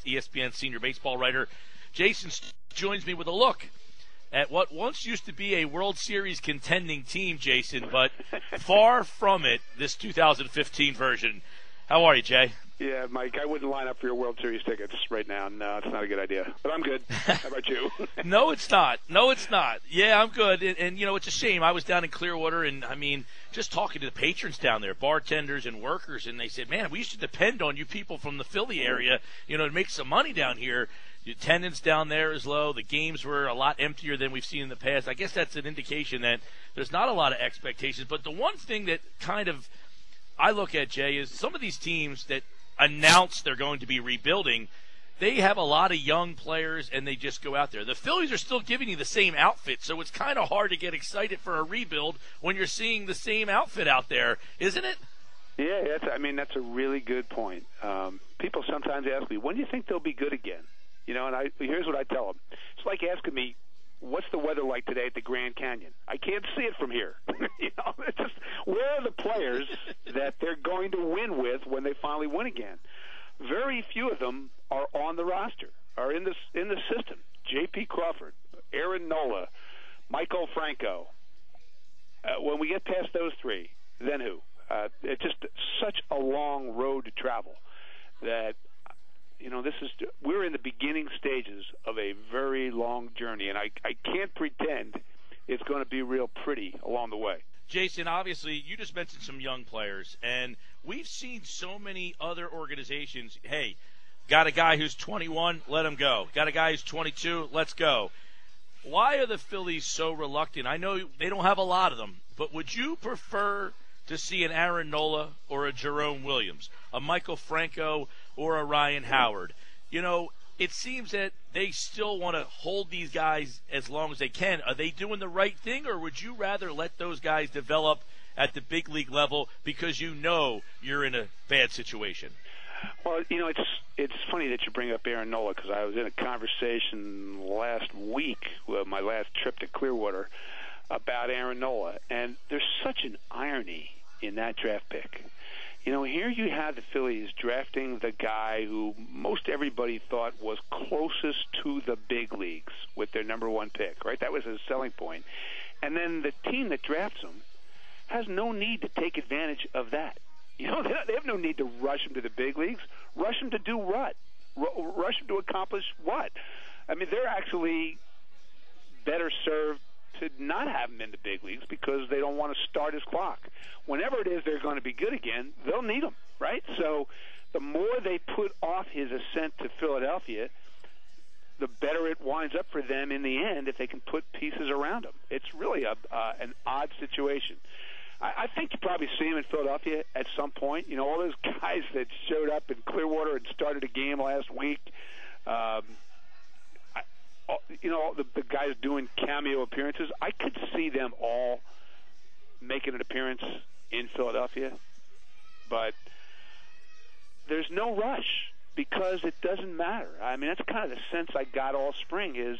ESPN senior baseball writer. Jayson joins me with a look at what once used to be a World Series contending team, Jayson, but far from it, this 2015 version. How are you, Jay? Yeah, Mike, I wouldn't line up for your World Series tickets right now. No, it's not a good idea. But I'm good. How about you? No, it's not. Yeah, I'm good. And, you know, it's a shame. I was down in Clearwater, and, I mean, just talking to the patrons down there, bartenders and workers, and they said, man, we used to depend on you people from the Philly area, you know, to make some money down here. The attendance down there is low. The games were a lot emptier than we've seen in the past. I guess that's an indication that there's not a lot of expectations. But the one thing that kind of I look at, Jay, is some of these teams that announce they're going to be rebuilding, they have a lot of young players, and they just go out there. The Phillies are still giving you the same outfit, so it's kind of hard to get excited for a rebuild when you're seeing the same outfit out there, isn't it? Yeah, that's a really good point. People sometimes ask me, when do you think they'll be good again? You know, and here's what I tell them. It's like asking me, what's the weather like today at the Grand Canyon? I can't see it from here. You know, it's just, where are the players that they're going to win with when they finally win again? Very few of them are on the roster, are in the system. J.P. Crawford, Aaron Nola, Michael Franco. When we get past those three, then who? It's just such a long road to travel that, you know, we're in the beginning stages of a very long journey, and I can't pretend it's going to be real pretty along the way. Jayson, obviously, you just mentioned some young players, and we've seen so many other organizations, hey, got a guy who's 21, let him go. Got a guy who's 22, let's go. Why are the Phillies so reluctant? I know they don't have a lot of them, but would you prefer to see an Aaron Nola or a Jerome Williams, a Michael Franco or a Ryan Howard? You know, it seems that they still want to hold these guys as long as they can. Are they doing the right thing, or would you rather let those guys develop at the big league level because you know you're in a bad situation? Well, you know, it's funny that you bring up Aaron Nola, because I was in a conversation last week with my last trip to Clearwater about Aaron Nola, and there's such an irony in that draft pick. You know, here you have the Phillies drafting the guy who most everybody thought was closest to the big leagues with their number one pick, right? That was his selling point. And then the team that drafts him has no need to take advantage of that. You know, they have no need to rush him to the big leagues. Rush him to do what? Rush him to accomplish what? I mean, they're actually better served to not have him in the big leagues because they don't want to start his clock. Whenever it is they're going to be good again, they'll need him, right? So the more they put off his ascent to Philadelphia, the better it winds up for them in the end if they can put pieces around him. It's really an odd situation. I think you probably see him in Philadelphia at some point. You know, all those guys that showed up in Clearwater and started a game last week, you know, the guys doing cameo appearances, I could see them all making an appearance in Philadelphia, but there's no rush because it doesn't matter. I mean, that's kind of the sense I got all spring is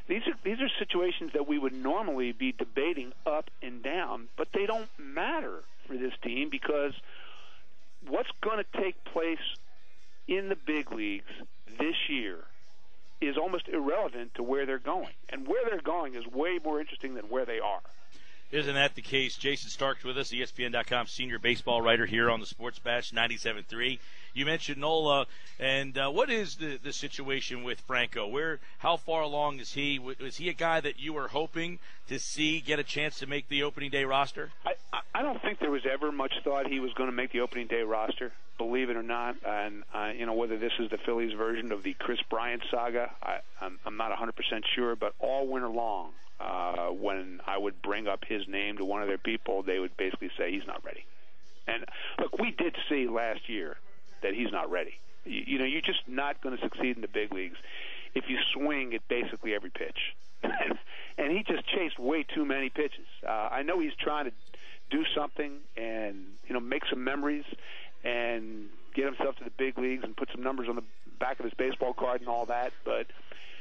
these are situations that we would normally be debating up and down, but they don't matter for this team because what's going to take place in the big leagues this year is almost irrelevant to where they're going. And where they're going is way more interesting than where they are. Isn't that the case? Jayson Stark with us, ESPN.com senior baseball writer here on the Sports Bash 97.3. You mentioned Nola, and what is the situation with Franco? How far along is he? Is he a guy that you were hoping to see get a chance to make the opening day roster? I don't think there was ever much thought he was going to make the opening day roster, believe it or not. And you know, whether this is the Phillies version of the Chris Bryant saga, I'm not 100% sure. But all winter long, when I would bring up his name to one of their people, they would basically say he's not ready. And look, we did see last year that he's not ready. You know, you're just not going to succeed in the big leagues if you swing at basically every pitch. And he just chased way too many pitches. I know he's trying to do something and, you know, make some memories and get himself to the big leagues and put some numbers on the back of his baseball card and all that, but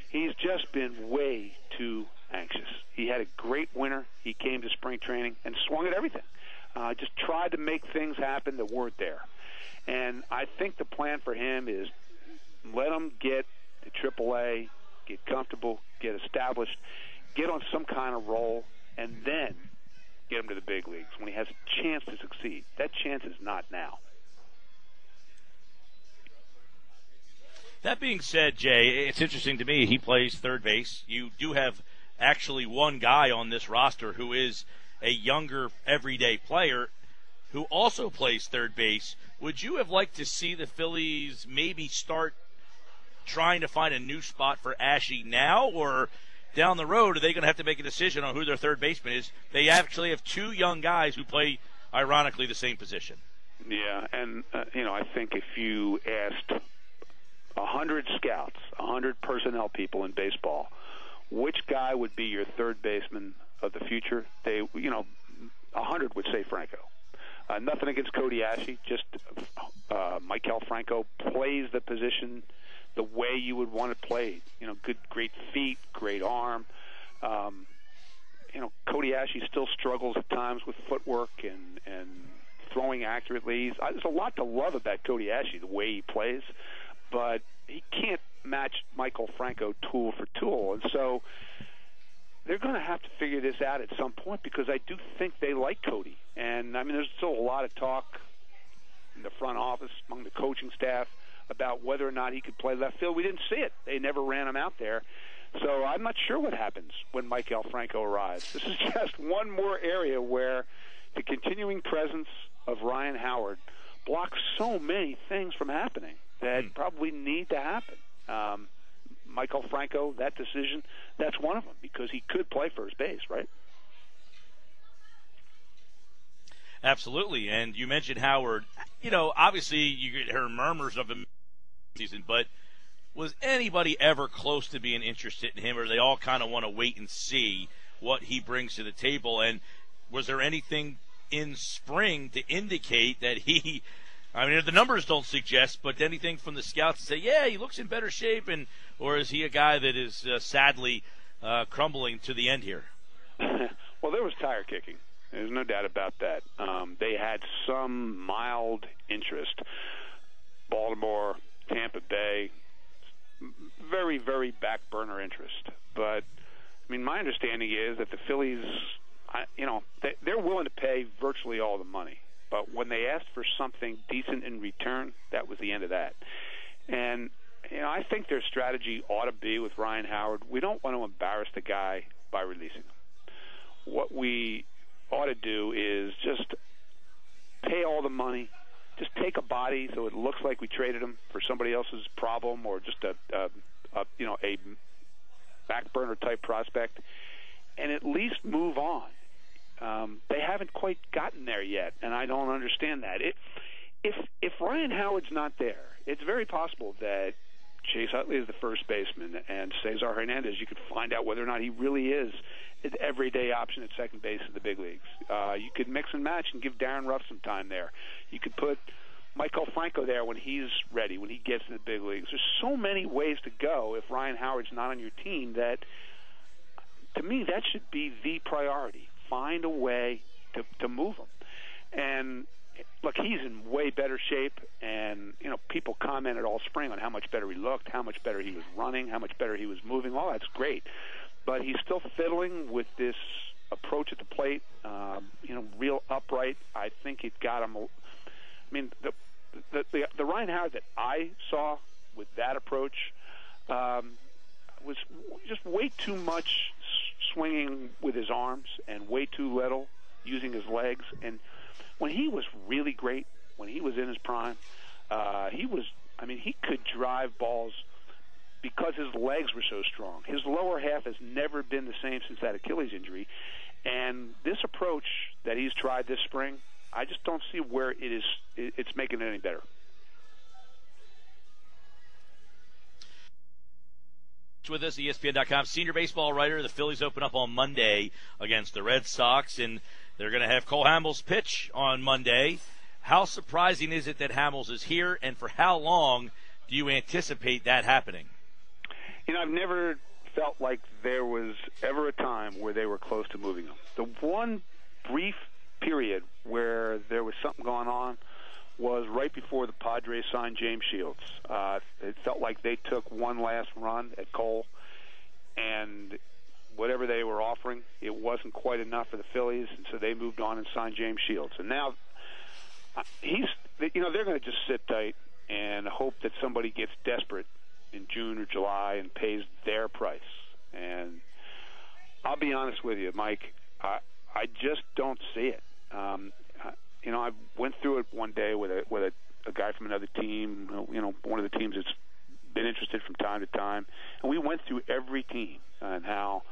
he's just been way too anxious. He had a great winter. He came to spring training and swung at everything. Just tried to make things happen that weren't there. And I think the plan for him is Let him get to AAA, get comfortable, get established, get on some kind of roll, and then get him to the big leagues when he has a chance to succeed. That chance is not now. That being said, Jay, it's interesting to me. He plays third base. You do have actually one guy on this roster who is a younger, everyday player who also plays third base. Would you have liked to see the Phillies maybe start trying to find a new spot for Ashe now, or down the road are they going to have to make a decision on who their third baseman is? They actually have two young guys who play, ironically, the same position. Yeah, and, I think if you asked 100 scouts, 100 personnel people in baseball, which guy would be your third baseman of the future, 100 would say Franco. Nothing against Cody Ashe, just Mike Franco plays the position the way you would want it played. Great feet, great arm. Cody Ashe still struggles at times with footwork and throwing accurately. There's a lot to love about Cody Ashe, the way he plays, but he can't match Michael Franco tool for tool. And so they're going to have to figure this out at some point, because I do think they like Cody. And, there's still a lot of talk in the front office, among the coaching staff, about whether or not he could play left field. We didn't see it. They never ran him out there. So I'm not sure what happens when Mike Franco arrives. This is just one more area where the continuing presence of Ryan Howard blocks so many things from happening that probably need to happen. Michael Franco, that decision, that's one of them, because he could play first base, right? Absolutely. And you mentioned Howard. Obviously you hear murmurs of him season, but was anybody ever close to being interested in him, or they all kind of want to wait and see what he brings to the table? And was there anything in spring to indicate that he, the numbers don't suggest, but anything from the scouts to say, yeah, he looks in better shape, or is he a guy that is sadly crumbling to the end here? Well, there was tire kicking. There's no doubt about that. They had some mild interest. Baltimore, Tampa Bay, very, very back burner interest. But, my understanding is that the Phillies, they're willing to pay virtually all the money. But when they asked for something decent in return, that was the end of that. And, I think their strategy ought to be with Ryan Howard, we don't want to embarrass the guy by releasing him. What we ought to do is just pay all the money, just take a body so it looks like we traded him for somebody else's problem, or just a back burner type prospect, and at least move on. They haven't quite gotten there yet, and I don't understand that. If Ryan Howard's not there, it's very possible that Chase Utley is the first baseman, and Cesar Hernandez, you could find out whether or not he really is an everyday option at second base in the big leagues. You could mix and match and give Darren Ruff some time there. You could put Michael Franco there when he's ready, when he gets to the big leagues. There's so many ways to go if Ryan Howard's not on your team that, to me, that should be the priority. Find a way to move him. And look, he's in way better shape, and people commented all spring on how much better he looked, how much better he was running, how much better he was moving. All that's great, but he's still fiddling with this approach at the plate. Real upright. I think it got him. The Ryan Howard that I saw with that approach was just way too much swinging with his arms and way too little using his legs. And when he was really great, when he was in his prime, he could drive balls because his legs were so strong. His lower half has never been the same since that Achilles injury. And this approach that he's tried this spring, I just don't see where it's making it any better. With us, ESPN.com senior baseball writer. The Phillies open up on Monday against the Red Sox, and they're going to have Cole Hamels pitch on Monday. How surprising is it that Hamels is here, and for how long do you anticipate that happening? I've never felt like there was ever a time where they were close to moving him. The one brief period where there was something going on was right before the Padres signed James Shields. It felt like they took one last run at Cole, and whatever they were offering, it wasn't quite enough for the Phillies, and so they moved on and signed James Shields. And now they're going to just sit tight and hope that somebody gets desperate in June or July and pays their price. And I'll be honest with you, Mike, I just don't see it. I went through it one day with a guy from another team, one of the teams that's been interested from time to time, and we went through every team and how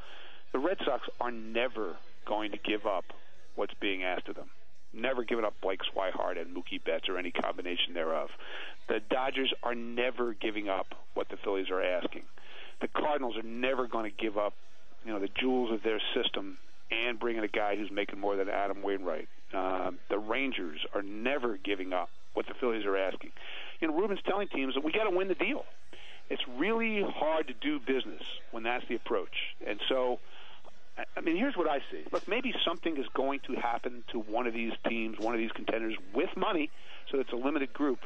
the Red Sox are never going to give up what's being asked of them. Never giving up Blake Swihart and Mookie Betts or any combination thereof. The Dodgers are never giving up what the Phillies are asking. The Cardinals are never going to give up, the jewels of their system and bringing a guy who's making more than Adam Wainwright. The Rangers are never giving up what the Phillies are asking. Ruben's telling teams that we got to win the deal. It's really hard to do business when that's the approach. And so, here's what I see. Look, maybe something is going to happen to one of these teams, one of these contenders with money, so it's a limited group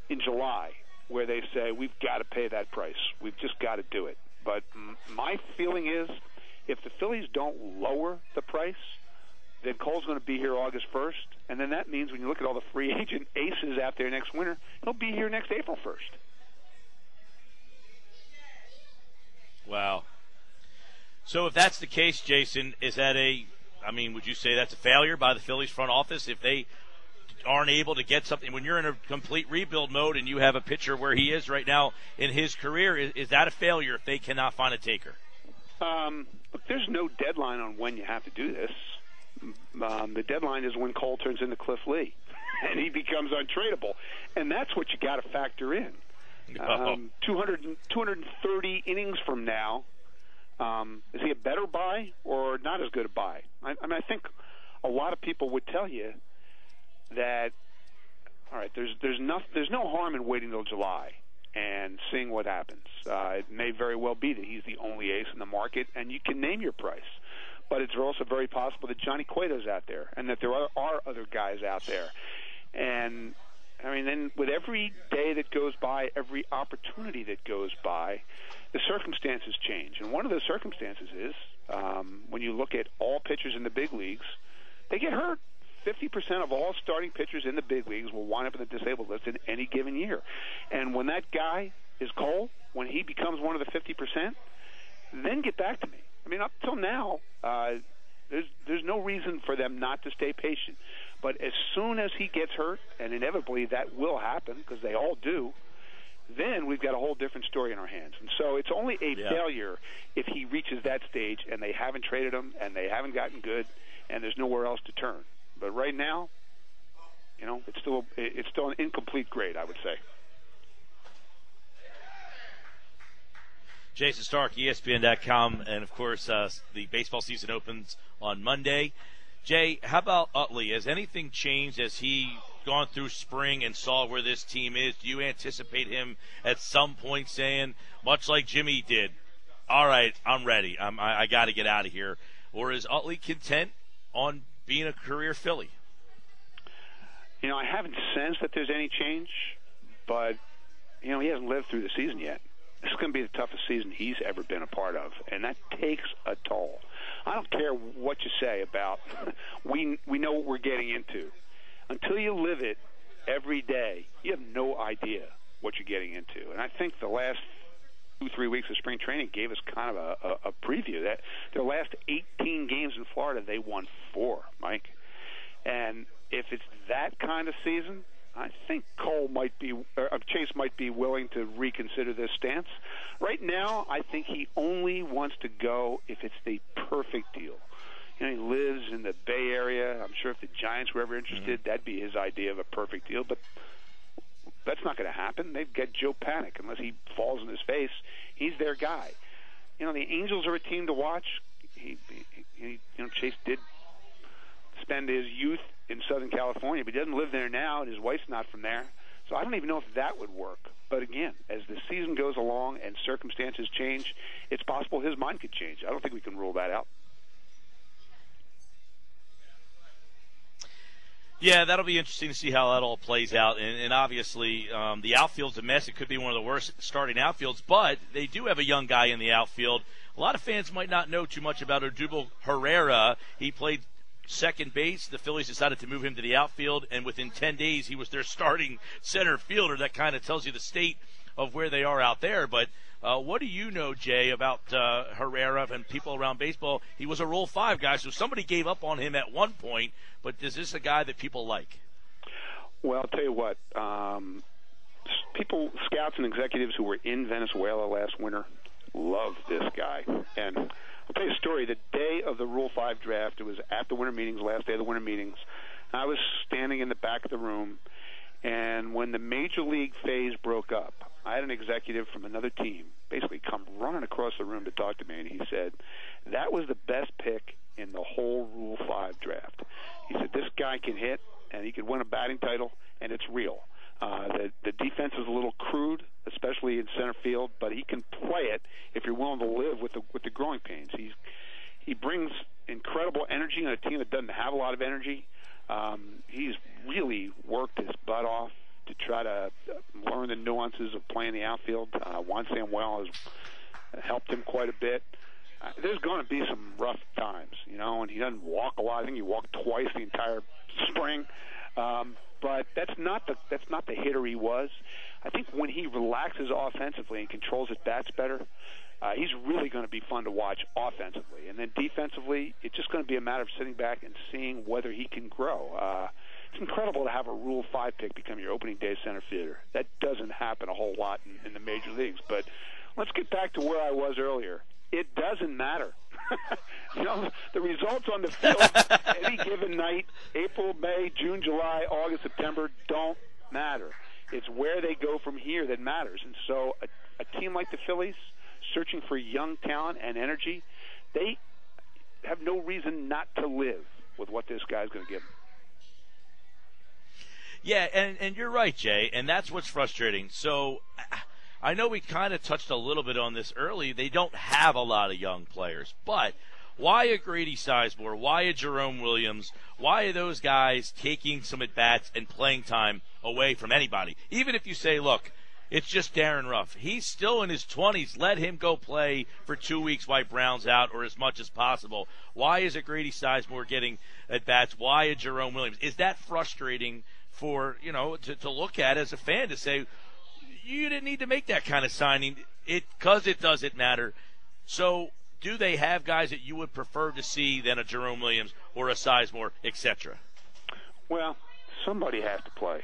in July where they say, we've got to pay that price. We've just got to do it. But my feeling is if the Phillies don't lower the price, then Cole's going to be here August 1st, and then that means when you look at all the free agent aces out there next winter, he'll be here next April 1st. Wow. So if that's the case, Jason, is that would you say that's a failure by the Phillies front office if they aren't able to get something? When you're in a complete rebuild mode and you have a pitcher where he is right now in his career, is that a failure if they cannot find a taker? Look, there's no deadline on when you have to do this. The deadline is when Cole turns into Cliff Lee and he becomes untradeable. And that's what you got to factor in. 230 innings from now, is he a better buy or not as good a buy? I think a lot of people would tell you that, all right, there's no harm in waiting till July and seeing what happens. It may very well be that he's the only ace in the market, and you can name your price. But it's also very possible that Johnny Cueto's out there and that there are other guys out there. And, then with every day that goes by, every opportunity that goes by, the circumstances change. And one of those circumstances is when you look at all pitchers in the big leagues, they get hurt. 50% of all starting pitchers in the big leagues will wind up in the disabled list in any given year. And when that guy is Cole, when he becomes one of the 50%, then get back to me. Up till now, there's no reason for them not to stay patient. But as soon as he gets hurt, and inevitably that will happen because they all do, then we've got a whole different story in our hands. And so it's only a failure if he reaches that stage and they haven't traded him and they haven't gotten good and there's nowhere else to turn. But right now, it's still an incomplete grade, I would say. Jayson Stark, ESPN.com, and, of course, the baseball season opens on Monday. Jay, how about Utley? Has anything changed as he gone through spring and saw where this team is? Do you anticipate him at some point saying, much like Jimmy did, all right, I'm ready, I got to get out of here? Or is Utley content on being a career Philly? I haven't sensed that there's any change, but, he hasn't lived through the season yet. This is going to be the toughest season he's ever been a part of, and that takes a toll. I don't care what you say about we know what we're getting into. Until you live it every day, you have no idea what you're getting into. And I think the last 2-3 weeks of spring training gave us kind of a preview. That their last 18 games in Florida, they won 4, Mike. And if it's that kind of season, I think Chase might be willing to reconsider this stance. Right now, I think he only wants to go if it's the perfect deal. He lives in the Bay Area. I'm sure if the Giants were ever interested, that'd be his idea of a perfect deal. But that's not going to happen. They've got Joe Panic. Unless he falls on his face, he's their guy. The Angels are a team to watch. Chase did spend his youth in Southern California, but he doesn't live there now, and his wife's not from there. So I don't even know if that would work. But again, as the season goes along and circumstances change, it's possible his mind could change. I don't think we can rule that out. Yeah, that'll be interesting to see how that all plays out. And obviously, the outfield's a mess. It could be one of the worst starting outfields, but they do have a young guy in the outfield. A lot of fans might not know too much about Odubel Herrera. He played second base. The Phillies decided to move him to the outfield, and within 10 days, he was their starting center fielder. That kind of tells you the state of where they are out there. But what do you know, Jay, about Herrera and people around baseball? He was a Rule 5 guy, so somebody gave up on him at one point, but is this a guy that people like? Well, I'll tell you what. Scouts and executives who were in Venezuela last winter love this guy. And I'll tell you a story. The day of the Rule 5 draft, it was at the winter meetings, last day of the winter meetings. I was standing in the back of the room, and when the major league phase broke up, I had an executive from another team basically come running across the room to talk to me, and he said, that was the best pick in the whole Rule 5 draft. He said, this guy can hit, and he could win a batting title, and it's real. The defense is a little crude, especially in center field, but he can play it if you're willing to live with the growing pains. He brings incredible energy on a team that doesn't have a lot of energy. He's really worked his butt off to try to learn the nuances of playing the outfield. Juan Samuel has helped him quite a bit. There's going to be some rough times, and he doesn't walk a lot. I think he walked twice the entire spring. But that's not the hitter he was. I think when he relaxes offensively and controls his bats better, he's really going to be fun to watch offensively. And then defensively, it's just going to be a matter of sitting back and seeing whether he can grow. It's incredible to have a Rule 5 pick become your opening day center fielder. That doesn't happen a whole lot in the major leagues. But let's get back to where I was earlier. It doesn't matter. The results on the field any given night, April, May, June, July, August, September, don't matter. It's where they go from here that matters. And so a team like the Phillies, searching for young talent and energy, they have no reason not to live with what this guy's going to give them. Yeah, and you're right, Jay, and that's what's frustrating. So I know we kind of touched a little bit on this early. They don't have a lot of young players, but why a Grady Sizemore? Why a Jerome Williams? Why are those guys taking some at-bats and playing time away from anybody? Even if you say, look, it's just Darren Ruff. He's still in his 20s. Let him go play for 2 weeks while Brown's out or as much as possible. Why is a Grady Sizemore getting at-bats? Why a Jerome Williams? Is that frustrating for, to look at as a fan to say, you didn't need to make that kind of signing because it doesn't matter. So do they have guys that you would prefer to see than a Jerome Williams or a Sizemore, etc.? Well, somebody has to play,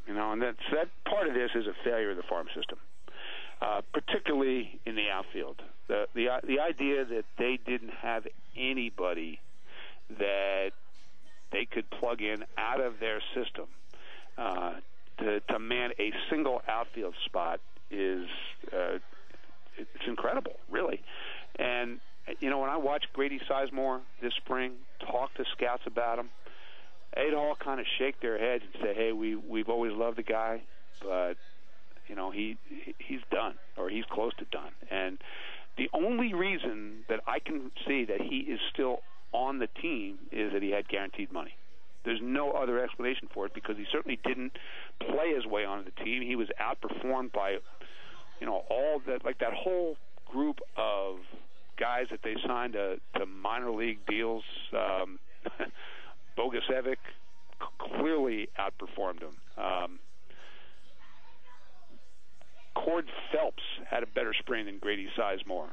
and that part of this is a failure of the farm system, particularly in the outfield. The idea that they didn't have anybody that they could plug in out of their system to man a single outfield spot is it's incredible, really. And when I watched Grady Sizemore this spring talk to scouts about him, they'd all kind of shake their heads and say, "Hey, we've always loved the guy, but he's done, or he's close to done." And the only reason that I can see that he is still on the team is that he had guaranteed money. There's no other explanation for it, because he certainly didn't play his way onto the team. He was outperformed by, all that, like that whole group of guys that they signed to minor league deals. Bogusevic clearly outperformed him. Cord Phelps had a better spring than Grady Sizemore.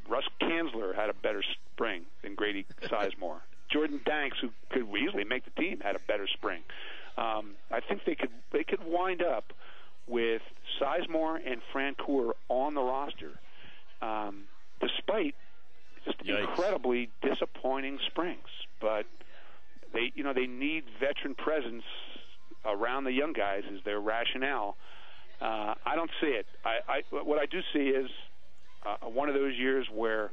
Russ Kanzler had a better spring than Grady Sizemore. Jordan Danks, who could easily make the team, had a better spring. I think they could wind up with Sizemore and Francoeur on the roster, despite just incredibly disappointing springs. But they need veteran presence around the young guys is their rationale. I don't see it. What I do see is one of those years where,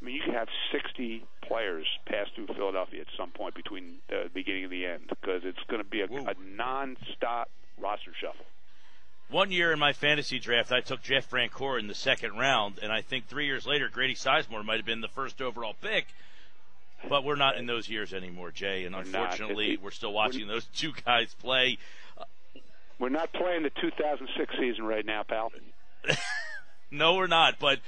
you could have 60 players pass through Philadelphia at some point between the beginning and the end, because it's going to be a non-stop roster shuffle. One year in my fantasy draft, I took Jeff Francoeur in the second round, and I think 3 years later, Grady Sizemore might have been the first overall pick. But we're not in those years anymore, Jay, and unfortunately we're still watching those two guys play. We're not playing the 2006 season right now, pal. No, we're not. But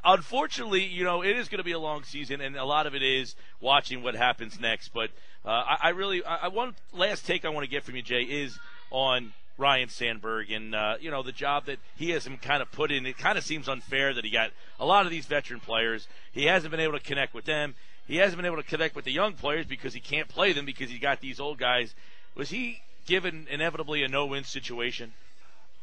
unfortunately, it is going to be a long season, and a lot of it is watching what happens next. But one last take I want to get from you, Jay, is on Ryan Sandberg and, the job that he has him kind of put in. It kind of seems unfair that he got a lot of these veteran players. He hasn't been able to connect with them. He hasn't been able to connect with the young players because he can't play them because he got these old guys. Was he given inevitably a no-win situation?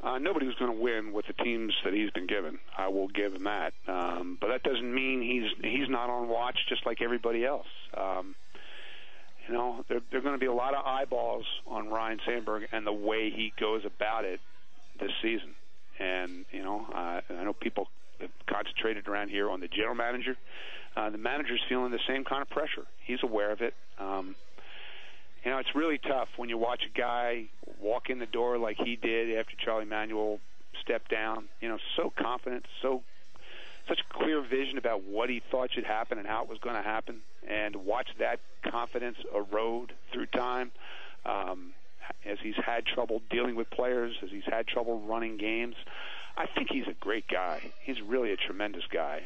Nobody was going to win with the teams that he's been given. I will give him that. But that doesn't mean he's not on watch just like everybody else. There are going to be a lot of eyeballs on Ryan Sandberg and the way he goes about it this season. And, I know people have concentrated around here on the general manager. The manager's feeling the same kind of pressure. He's aware of it. It's really tough when you watch a guy walk in the door like he did after Charlie Manuel stepped down. So confident, such a clear vision about what he thought should happen and how it was going to happen, and watch that confidence erode through time as he's had trouble dealing with players, as he's had trouble running games. I think he's a great guy. He's really a tremendous guy.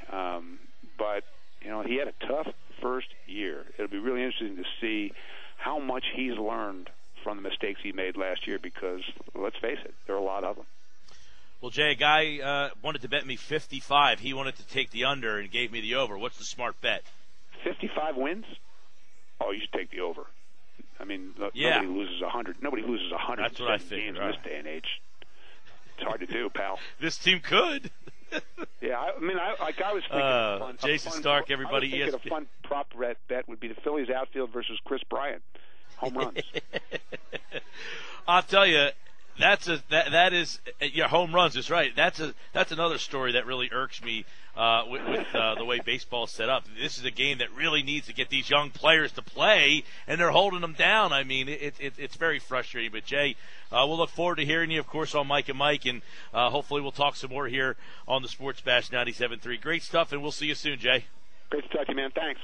But he had a tough first year. It'll be really interesting to see how much he's learned from the mistakes he made last year because, let's face it, there are a lot of them. Well, Jay, a guy wanted to bet me 55. He wanted to take the under and gave me the over. What's the smart bet? 55 wins? Oh, you should take the over. I mean, yeah. Nobody loses 100. Nobody loses 100 That's what I figured, games in this day and age. It's hard to do, pal. This team could. Yeah, I was thinking Jayson Stark, everybody. I was thinking a fun prop bet would be the Phillies outfield versus Chris Bryant. Home runs. I'll tell you, that is home runs is right. That's another story that really irks me with the way baseball's set up. This is a game that really needs to get these young players to play, and they're holding them down. I mean, it's very frustrating. But Jay, we'll look forward to hearing you, of course, on Mike and Mike, and hopefully we'll talk some more here on the Sports Bash 97.3. Great stuff, and we'll see you soon, Jay. Great to talk to you, man. Thanks.